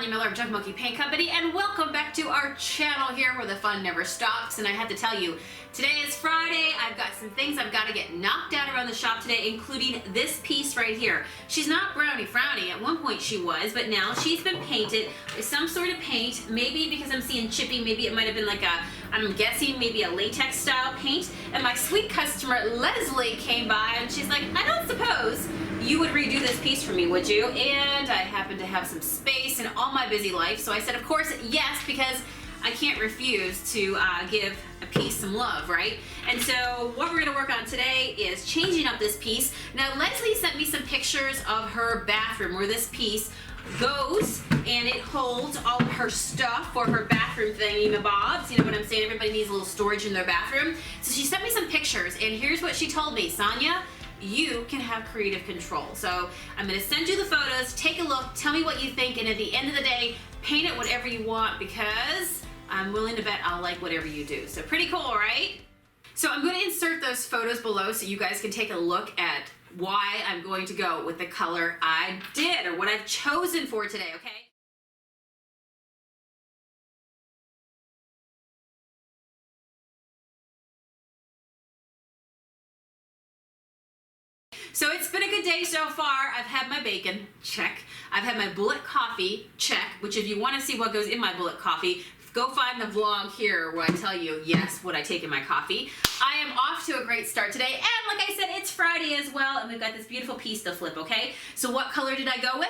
Sonia Miller of Junk Monkey Paint Company, and welcome back to our channel here where the fun never stops. And I have to tell you, today is Friday. I've got some things I've got to get knocked out around the shop today, including this piece right here. She's not brownie frowny. At one point she was, but now she's been painted with some sort of paint. Maybe because I'm seeing chipping, maybe it might have been like a, I'm guessing maybe a latex style paint. And my sweet customer Leslie came by and she's like, I don't suppose you would redo this piece for me, would you? And I happen to have some space in all my busy life, so I said, of course, yes, because I can't refuse to give a piece some love, right? And so what we're gonna work on today is changing up this piece. Now, Leslie sent me some pictures of her bathroom where this piece goes and it holds all of her stuff for her bathroom thingy-mabobs. You know what I'm saying? Everybody needs a little storage in their bathroom. So she sent me some pictures, and here's what she told me. Sonia, you can have creative control. So I'm going to send you the photos, take a look, tell me what you think, and at the end of the day, paint it whatever you want, because I'm willing to bet I'll like whatever you do. So pretty cool, right? So I'm going to insert those photos below so you guys can take a look at why I'm going to go with the color I did, or what I've chosen for today, okay? So it's been a good day so far. I've had my bacon, check. I've had my bullet coffee, check, which if you want to see what goes in my bullet coffee, go find the vlog here where I tell you, yes, what I take in my coffee. I am off to a great start today, and like I said, it's Friday as well, and we've got this beautiful piece to flip, okay? So what color did I go with?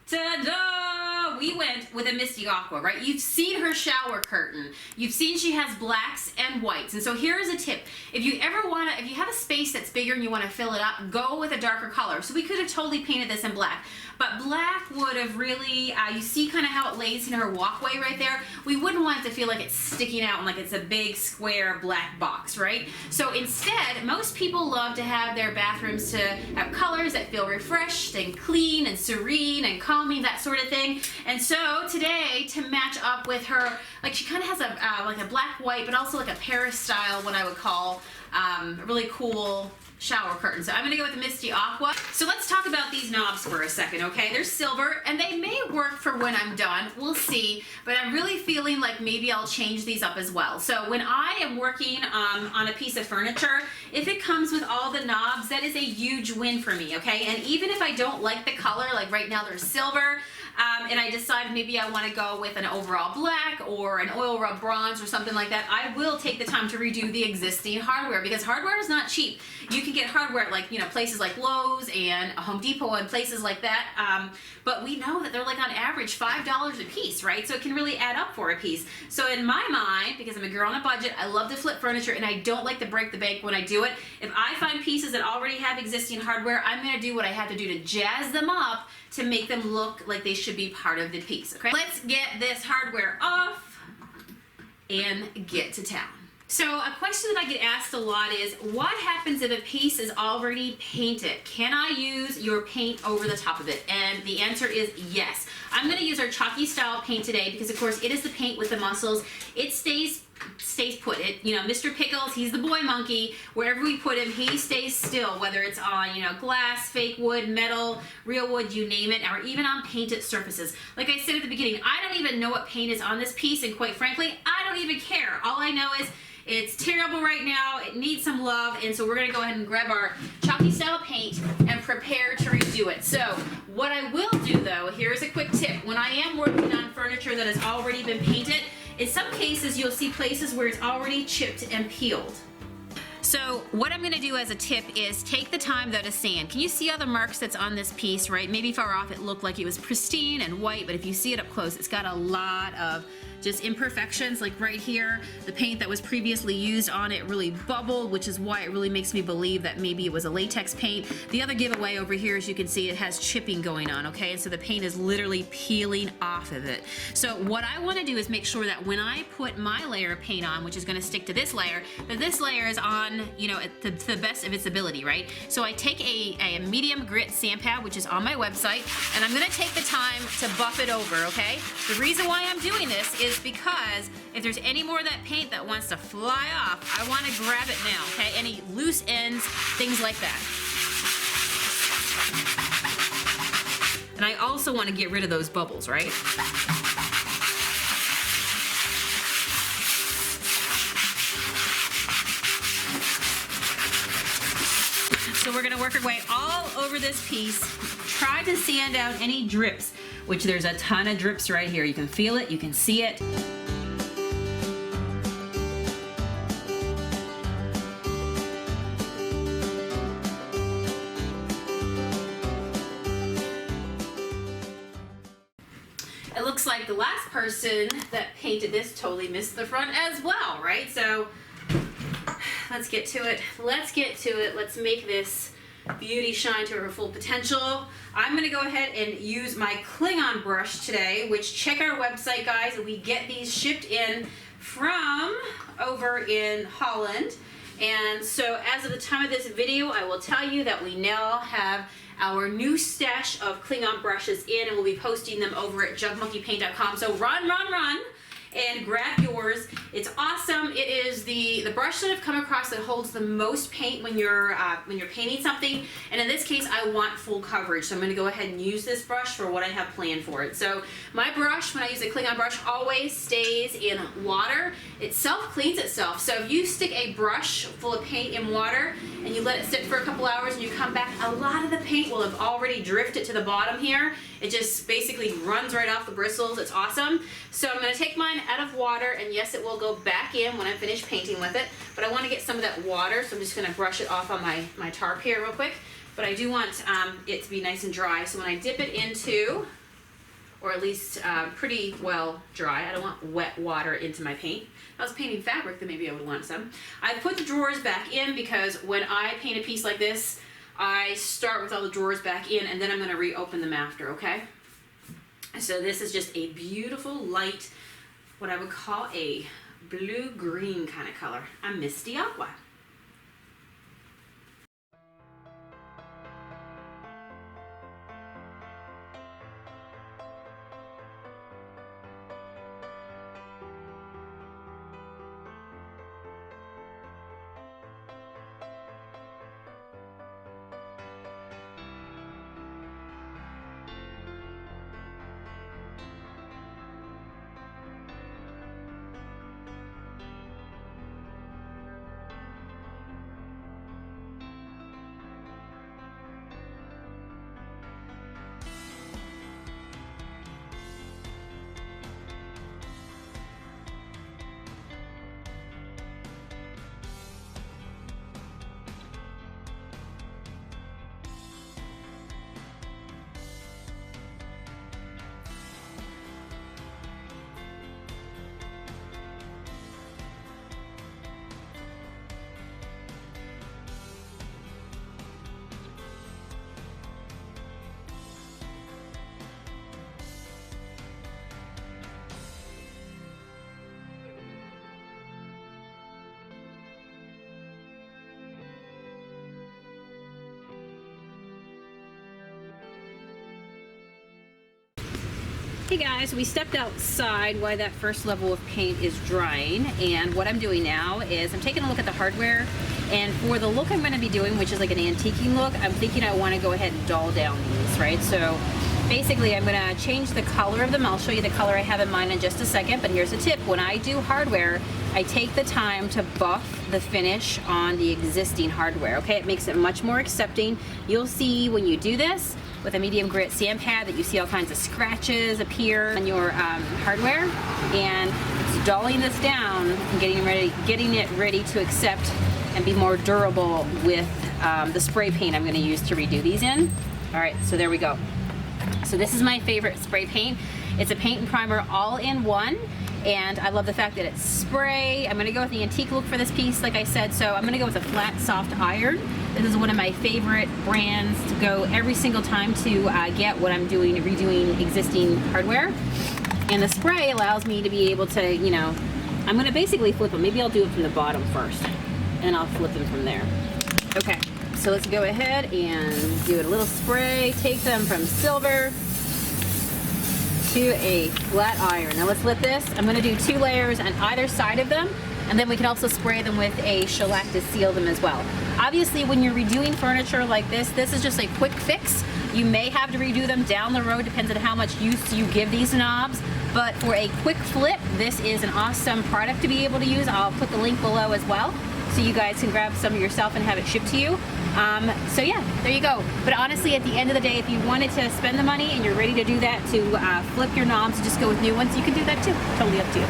Ta-da! We went with a misty aqua, right? You've seen her shower curtain. You've seen she has blacks and whites. And so here's a tip. If you have a space that's bigger and you want to fill it up, go with a darker color. So we could have totally painted this in black. But black would have really, you see kind of how it lays in her walkway right there? We wouldn't want it to feel like it's sticking out and like it's a big square black box, right? So instead, most people love to have their bathrooms to have colors that feel refreshed and clean and serene and calming, that sort of thing. And so today, to match up with her, like she kind of has a like a black white, but also like a Paris style, what I would call a really cool shower curtain. So I'm gonna go with the Misty Aqua. So let's talk about these knobs for a second, okay? They're silver and they may work for when I'm done. We'll see, but I'm really feeling like maybe I'll change these up as well. So when I am working on a piece of furniture, if it comes with all the knobs, that is a huge win for me, okay? And even if I don't like the color, like right now they're silver, and I decide maybe I want to go with an overall black or an oil rub bronze or something like that, I will take the time to redo the existing hardware, because hardware is not cheap. You can get hardware at, like, you know, places like Lowe's and Home Depot and places like that, but we know that they're like on average $5 a piece, right? So it can really add up for a piece. So in my mind, because I'm a girl on a budget, I love to flip furniture and I don't like to break the bank when I do it. If I find pieces that already have existing hardware, I'm going to do what I have to do to jazz them up to make them look like they should be part of the piece, okay? Let's get this hardware off and get to town. So a question that I get asked a lot is, what happens if a piece is already painted? Can I use your paint over the top of it? And the answer is yes. I'm going to use our chalky style paint today because, of course, it is the paint with the muscles. It stays put. It, you know, Mr. Pickles, he's the boy monkey. Wherever we put him, he stays still, whether it's on, you know, glass, fake wood, metal, real wood, you name it, or even on painted surfaces. Like I said at the beginning, I don't even know what paint is on this piece, and quite frankly, I don't even care. All I know is it's terrible right now, it needs some love, and so we're gonna go ahead and grab our chalky style paint and prepare to redo it. So what I will do though, here's a quick tip. When I am working on furniture that has already been painted, in some cases you'll see places where it's already chipped and peeled. So what I'm gonna do as a tip is take the time though to sand. Can you see all the marks that's on this piece, right? Maybe far off it looked like it was pristine and white, but if you see it up close, it's got a lot of just imperfections. Like right here, the paint that was previously used on it really bubbled, which is why it really makes me believe that maybe it was a latex paint. The other giveaway over here, as you can see, it has chipping going on, okay? And so the paint is literally peeling off of it. So what I wanna do is make sure that when I put my layer of paint on, which is gonna stick to this layer, that this layer is on, you know, to the best of its ability, right? So I take a medium grit sand pad, which is on my website, and I'm gonna take the time to buff it over, okay? The reason why I'm doing this is because if there's any more of that paint that wants to fly off, I want to grab it now, okay? Any loose ends, things like that. And I also want to get rid of those bubbles, right? So we're gonna work our way all over this piece. Try to sand out any drips, which there's a ton of drips right here. You can feel it, you can see it. It looks like the last person that painted this totally missed the front as well, right? So let's get to it. Let's get to it. Let's make this beauty shine to her full potential. I'm gonna go ahead and use my Klingon brush today, which check our website, guys. We get these shipped in from over in Holland. And so as of the time of this video, I will tell you that we now have our new stash of Klingon brushes in, and we'll be posting them over at jugmonkeypaint.com. So run, run, run and grab yours. It's awesome. It is the brush that I've come across that holds the most paint when you're painting something. And in this case, I want full coverage. So I'm going to go ahead and use this brush for what I have planned for it. So my brush, when I use a Klingon brush, always stays in water. It self-cleans itself. So if you stick a brush full of paint in water and you let it sit for a couple hours and you come back, a lot of the paint will have already drifted to the bottom here. It just basically runs right off the bristles. It's awesome. So I'm going to take mine out of water, and yes, it will go back in when I finish painting with it, but I want to get some of that water, so I'm just going to brush it off on my tarp here real quick. But I do want it to be nice and dry, so when I dip it into, or at least pretty well dry, I don't want wet water into my paint. If I was painting fabric, then maybe I would want some. I put the drawers back in because when I paint a piece like this, I start with all the drawers back in, and then I'm going to reopen them after, okay? So this is just a beautiful light, what I would call a blue-green kind of color. A misty aqua. Hey guys, we stepped outside while that first level of paint is drying, and what I'm doing now is I'm taking a look at the hardware, and for the look I'm going to be doing, which is like an antiquing look, I'm thinking I want to go ahead and dull down these, right? So basically I'm going to change the color of them. I'll show you the color I have in mind in just a second, but here's a tip. When I do hardware, I take the time to buff the finish on the existing hardware, okay? It makes it much more accepting. You'll see when you do this with a medium grit sand pad that you see all kinds of scratches appear on your hardware, and it's dulling this down and getting it ready to accept and be more durable with the spray paint I'm going to use to redo these in. All right, so there we go. So this is my favorite spray paint. It's a paint and primer all in one, and I love the fact that it's spray. I'm going to go with the antique look for this piece, like I said, so I'm going to go with a flat soft iron. This is one of my favorite brands to go every single time to get what I'm doing, redoing existing hardware. And the spray allows me to be able to, you know, I'm going to basically flip them. Maybe I'll do it from the bottom first, and I'll flip them from there. Okay, so let's go ahead and do a little spray. Take them from silver to a flat iron. Now let's let this, I'm going to do 2 layers on either side of them. And then we can also spray them with a shellac to seal them as well. Obviously, when you're redoing furniture like this is just a quick fix. You may have to redo them down the road, depends on how much use you give these knobs. But for a quick flip, this is an awesome product to be able to use. I'll put the link below as well, so you guys can grab some yourself and have it shipped to you. So yeah, there you go. But honestly, at the end of the day, if you wanted to spend the money and you're ready to do that, to flip your knobs, just go with new ones, you can do that too. Totally up to you.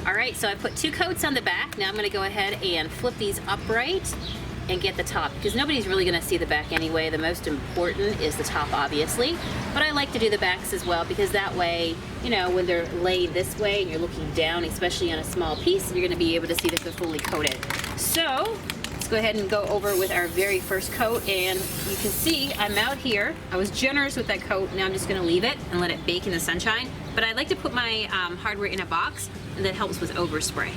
Alright, so I put 2 coats on the back. Now I'm going to go ahead and flip these upright and get the top, because nobody's really going to see the back anyway. The most important is the top, obviously, but I like to do the backs as well, because that way, you know, when they're laid this way and you're looking down, especially on a small piece, you're going to be able to see that they're fully coated. So let's go ahead and go over with our very first coat, and you can see I'm out here. I was generous with that coat. Now I'm just going to leave it and let it bake in the sunshine, but I like to put my hardware in a box, and that helps with overspray.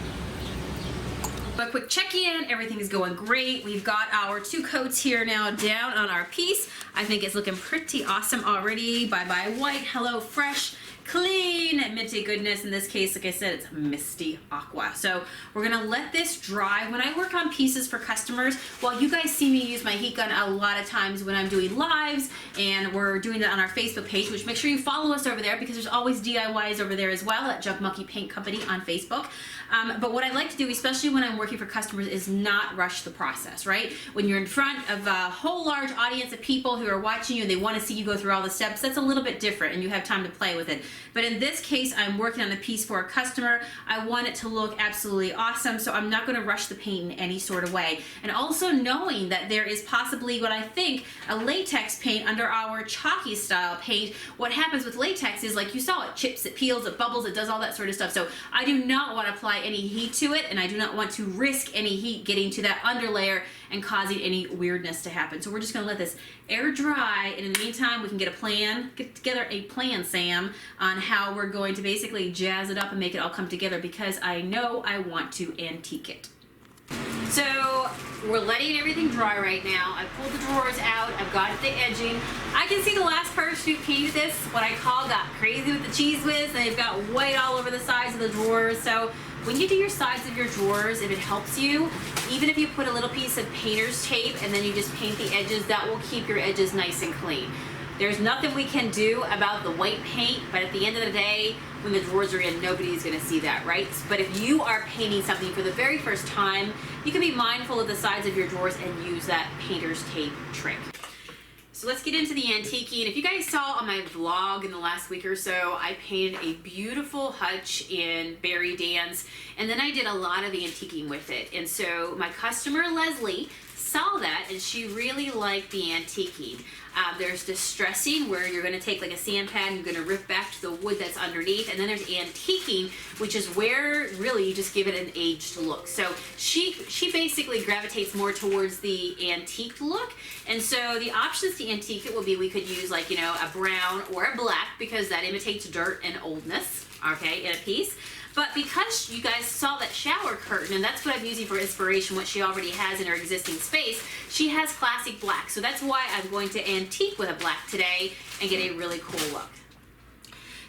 A quick check-in, everything is going great. We've got our 2 coats here now down on our piece. I think it's looking pretty awesome already. Bye-bye white, hello fresh, clean, minty goodness. In this case, like I said, it's misty aqua. So we're gonna let this dry. When I work on pieces for customers, well, you guys see me use my heat gun a lot of times when I'm doing lives, and we're doing that on our Facebook page, which make sure you follow us over there, because there's always DIYs over there as well at Junk Monkey Paint Company on Facebook. But what I like to do, especially when I'm working for customers, is not rush the process, right? When you're in front of a whole large audience of people who are watching you and they want to see you go through all the steps, that's a little bit different and you have time to play with it. But in this case, I'm working on a piece for a customer. I want it to look absolutely awesome, so I'm not going to rush the paint in any sort of way. And also knowing that there is possibly what I think a latex paint under our chalky style paint. What happens with latex is, like you saw, it chips, it peels, it bubbles, it does all that sort of stuff. So I do not want to apply any heat to it, and I do not want to risk any heat getting to that underlayer and causing any weirdness to happen. So we're just going to let this air dry, and in the meantime we can get together a plan, Sam, on how we're going to basically jazz it up and make it all come together, because I know I want to antique it. So we're letting everything dry right now. I pulled the drawers out. I've got the edging. I can see the last person who painted this, what I call got crazy with the cheese whiz, and they've got white all over the sides of the drawers. So when you do your sides of your drawers, if it helps you, even if you put a little piece of painter's tape and then you just paint the edges, that will keep your edges nice and clean. There's nothing we can do about the white paint, but at the end of the day, when the drawers are in, nobody's going to see that, right? But if you are painting something for the very first time, you can be mindful of the sides of your drawers and use that painter's tape trick. So let's get into the antiquing. If you guys saw on my vlog in the last week or so, I painted a beautiful hutch in Berry Dance, and then I did a lot of antiquing with it. And so my customer Leslie saw that, and she really liked the antiquing. There's distressing, where you're going to take like a sand pad and you're going to rip back to the wood that's underneath, and then there's antiquing, which is where really you just give it an aged look. So she basically gravitates more towards the antique look, and so the options to antique it will be, we could use, like, you know, a brown or a black, because that imitates dirt and oldness, okay, in a piece. But because you guys saw that shower curtain, and that's what I'm using for inspiration, what she already has in her existing space, she has classic black. So that's why I'm going to antique with a black today and get a really cool look.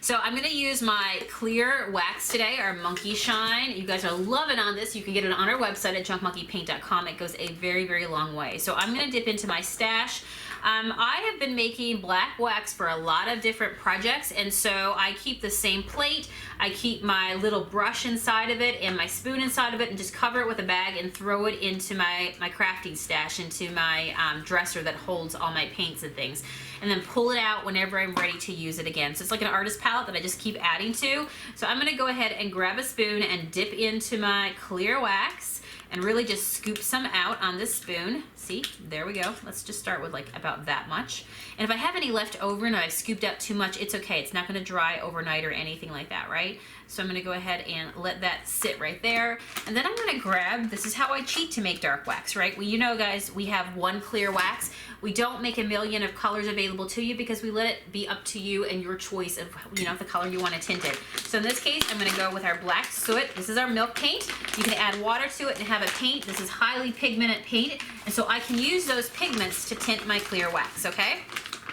So I'm going to use my clear wax today, our Monkey Shine. You guys are loving on this. You can get it on our website at junkmonkeypaint.com. It goes a very, very long way. So I'm going to dip into my stash. I have been making black wax for a lot of different projects, and so I keep the same plate. I keep my little brush inside of it and my spoon inside of it, and just cover it with a bag and throw it into my crafting stash, into my dresser that holds all my paints and things, and then pull it out whenever I'm ready to use it again. So it's like an artist palette that I just keep adding to. So I'm gonna go ahead and grab a spoon and dip into my clear wax and really just scoop some out on this spoon. See, there we go. Let's just start with like about that much. And if I have any left over and I've scooped out too much, it's okay. It's not gonna dry overnight or anything like that, right? So I'm gonna go ahead and let that sit right there. And then I'm gonna grab, this is how I cheat to make dark wax, right? Well, you know, guys, we have one clear wax. We don't make a million of colors available to you, because we let it be up to you and your choice of, you know, the color you want to tint it. So in this case, I'm gonna go with our black soot. This is our milk paint. You can add water to it and have a paint. This is highly pigmented paint, and so I can use those pigments to tint my clear wax, okay?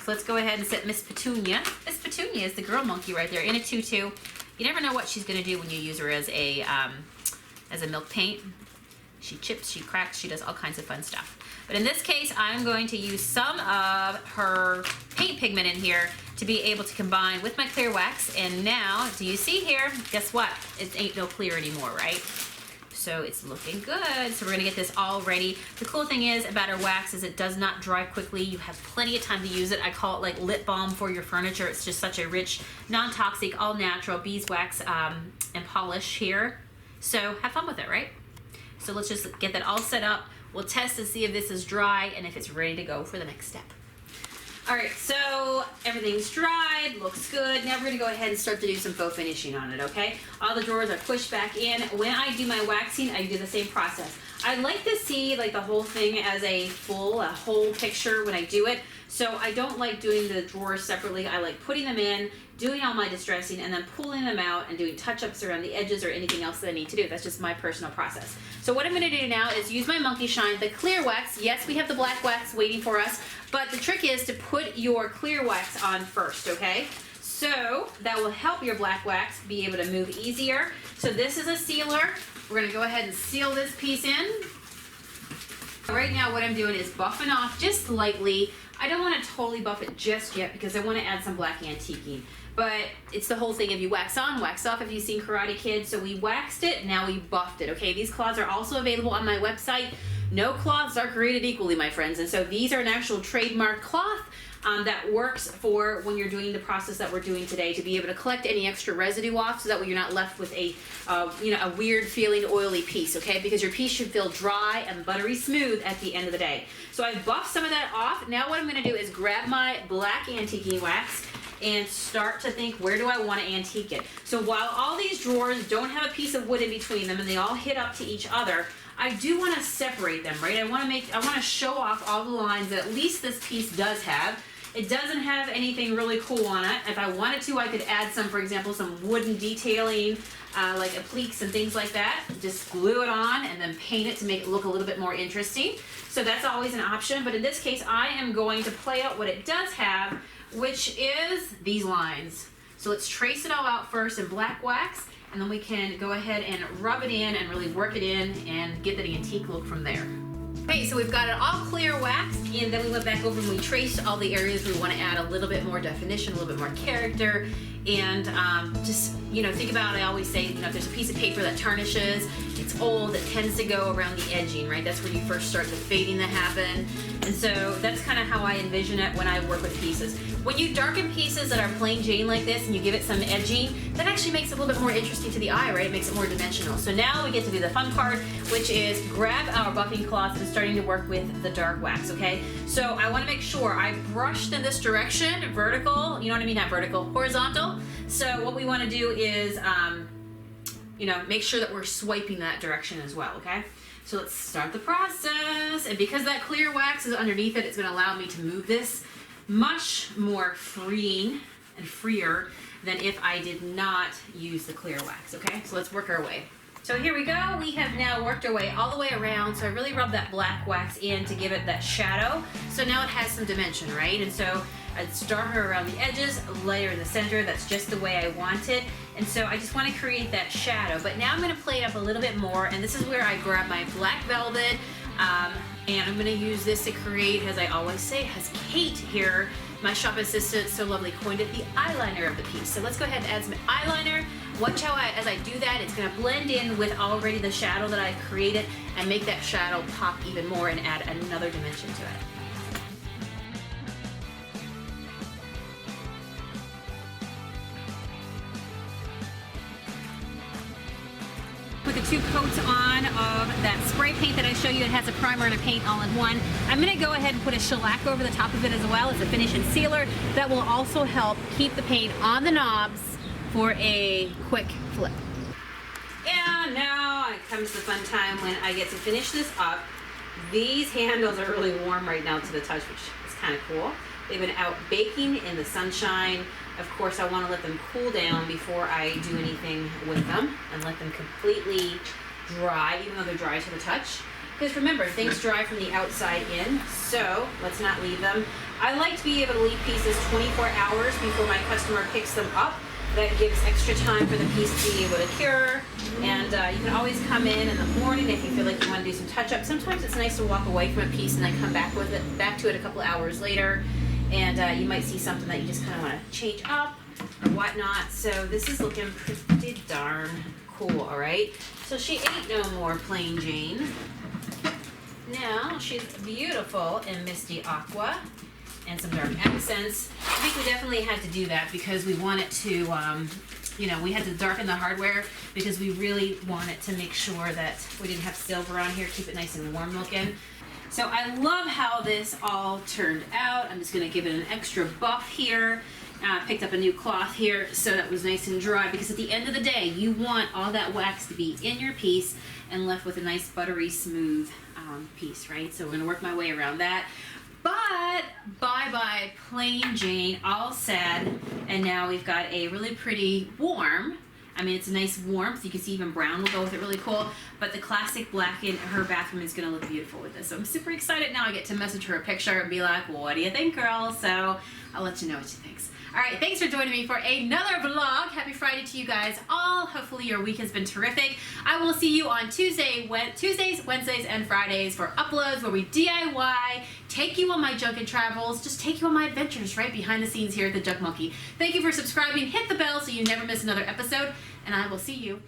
So let's go ahead and set Miss Petunia. Miss Petunia is the girl monkey right there in a tutu. You never know what she's gonna do when you use her as a milk paint. She chips, she cracks, she does all kinds of fun stuff. But in this case, I'm going to use some of her paint pigment in here to be able to combine with my clear wax. And now, do you see here? Guess what? It ain't no clear anymore, right? So it's looking good. So we're gonna get this all ready. The cool thing is about our wax is it does not dry quickly. You have plenty of time to use it. I call it like lip balm for your furniture. It's just such a rich, non-toxic, all natural beeswax and polish here. So have fun with it, right? So let's just get that all set up. We'll test to see if this is dry and if it's ready to go for the next step. All right, so everything's dried, looks good. Now we're gonna go ahead and start to do some faux finishing on it, okay? All the drawers are pushed back in. When I do my waxing, I do the same process. I like to see like the whole thing as a whole picture when I do it. So I don't like doing the drawers separately. I like putting them in, doing all my distressing, and then pulling them out and doing touch-ups around the edges or anything else that I need to do. That's just my personal process. So what I'm gonna do now is use my Monkey Shine, the clear wax. Yes, we have the black wax waiting for us, but the trick is to put your clear wax on first, okay? So that will help your black wax be able to move easier. So this is a sealer. We're gonna go ahead and seal this piece in. Right now what I'm doing is buffing off just lightly. I don't want to totally buff it just yet because I want to add some black antiquing. But it's the whole thing of you wax on, wax off if you've seen Karate Kid. So we waxed it, now we buffed it, okay? These cloths are also available on my website. No cloths are created equally, my friends. And so these are an actual trademark cloth that works for when you're doing the process that we're doing today to be able to collect any extra residue off so that way you're not left with a weird feeling oily piece, okay? Because your piece should feel dry and buttery smooth at the end of the day. So I buffed some of that off. Now what I'm gonna do is grab my black antiquing wax and start to think, where do I want to antique it? So while all these drawers don't have a piece of wood in between them and they all hit up to each other, I do want to separate them, right? I want to show off all the lines that at least this piece does have. It doesn't have anything really cool on it. If I wanted to, I could add some, for example, some wooden detailing, like appliques and things like that. Just glue it on and then paint it to make it look a little bit more interesting. So that's always an option. But in this case, I am going to play out what it does have, which is these lines. So let's trace it all out first in black wax, and then we can go ahead and rub it in and really work it in and get that antique look from there. Okay, so we've got it all clear waxed, and then we went back over and we traced all the areas we want to add a little bit more definition, a little bit more character, and just, think about, I always say, if there's a piece of paper that tarnishes, it's old, it tends to go around the edging, right? That's where you first start the fading to happen. And so that's kind of how I envision it when I work with pieces. When you darken pieces that are plain Jane like this and you give it some edging, that actually makes it a little bit more interesting to the eye, right? It makes it more dimensional. So now we get to do the fun part, which is grab our buffing cloth and starting to work with the dark wax, okay? So I want to make sure I brushed in this direction, vertical, you know what I mean, not vertical, horizontal. So what we want to do is, make sure that we're swiping that direction as well, okay? So let's start the process. And because that clear wax is underneath it, it's going to allow me to move this much more freeing and freer than if I did not use the clear wax, okay? So let's work our way. So here we go. We have now worked our way all the way around. So I really rubbed that black wax in to give it that shadow. So now it has some dimension, right? And so I'd start her around the edges, layer in the center. That's just the way I want it. And so I just want to create that shadow. But now I'm going to play it up a little bit more. And this is where I grab my black velvet. And I'm going to use this to create, as I always say, as Kate here, my shop assistant, so lovely, coined it, the eyeliner of the piece. So let's go ahead and add some eyeliner. Watch how as I do that, it's going to blend in with already the shadow that I've created and make that shadow pop even more and add another dimension to it. With the 2 coats on of that spray paint that I show you, it has a primer and a paint all in one. I'm going to go ahead and put a shellac over the top of it as well as a finish and sealer that will also help keep the paint on the knobs for a quick flip. And now it comes the fun time when I get to finish this up. These handles are really warm right now to the touch, which is kind of cool. They've been out baking in the sunshine. Of course, I want to let them cool down before I do anything with them and let them completely dry, even though they're dry to the touch. Because remember, things dry from the outside in, so let's not leave them. I like to be able to leave pieces 24 hours before my customer picks them up. That gives extra time for the piece to be able to cure. And you can always come in the morning if you feel like you want to do some touch-up. Sometimes it's nice to walk away from a piece and then come back to it a couple hours later. And you might see something that you just kind of want to change up or whatnot. So this is looking pretty darn cool, all right? So she ain't no more plain Jane. Now she's beautiful in Misty Aqua and some dark accents. I think we definitely had to do that because we wanted to, we had to darken the hardware because we really wanted to make sure that we didn't have silver on here, keep it nice and warm looking. So I love how this all turned out. I'm just gonna give it an extra buff here. Picked up a new cloth here so that it was nice and dry because at the end of the day, you want all that wax to be in your piece and left with a nice buttery smooth piece, right? So we're gonna work my way around that. But bye-bye plain Jane, all said, and now we've got a really pretty warm, I mean it's a nice warmth, you can see even brown will go with it really cool, but the classic black in her bathroom is gonna look beautiful with this. So I'm super excited now I get to message her a picture and be like, what do you think, girl? So I'll let you know what she thinks. All right, thanks for joining me for another vlog. Happy Friday to you guys all. Hopefully your week has been terrific. I will see you on Tuesdays, Wednesdays, and Fridays for uploads where we DIY, take you on my junk and travels, just take you on my adventures right behind the scenes here at the Junk Monkey. Thank you for subscribing. Hit the bell so you never miss another episode, and I will see you